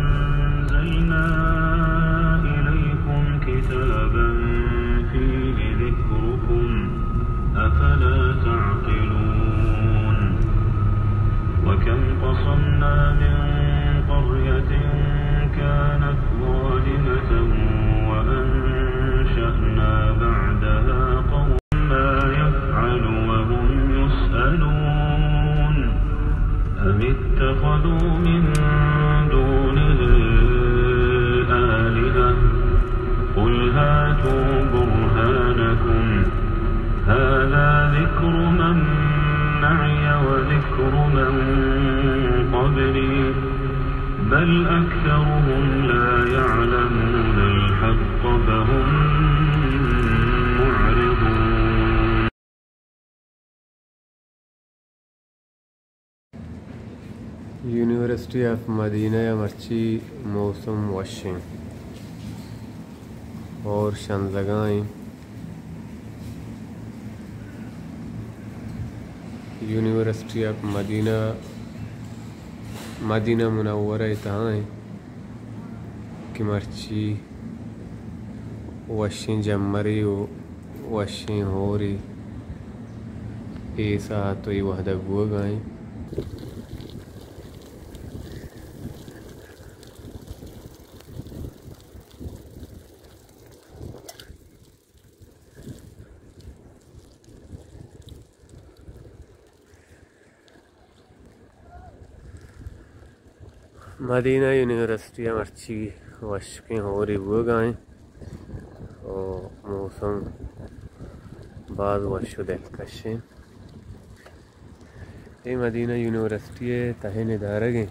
أنزلنا إليكم كتابا فيه ذكركم أفلا تعقلون وكم قصمنا من قرية كانت ظالمة وأنشأنا بعدها قوما لا يفعل وهم يسألون أم اتخذوا من دونه آلهة قل هاتوا برهانكم هذا ذكر من معي وذكر من قبلي بل أكثرهم لا يعلمون الحق فهم معرضون. University of Medina या मर्ची मौसम वाशिंग और शंजगाएँ यूनिवर्सिटी ऑफ मदीना मुनव्वरा तहाँ है कि मर्ची वशिं जमरी वशिं हो रही ऐसा तो ये वहदा गुआ गाएँ मदीना यूनिवर्सिटी मर्ची वशकें हो रही वो गाएँ और मौसम बाद वशो दिलकश है। ये मदीना यूनिवर्सिटी है तहे निदारग हैं।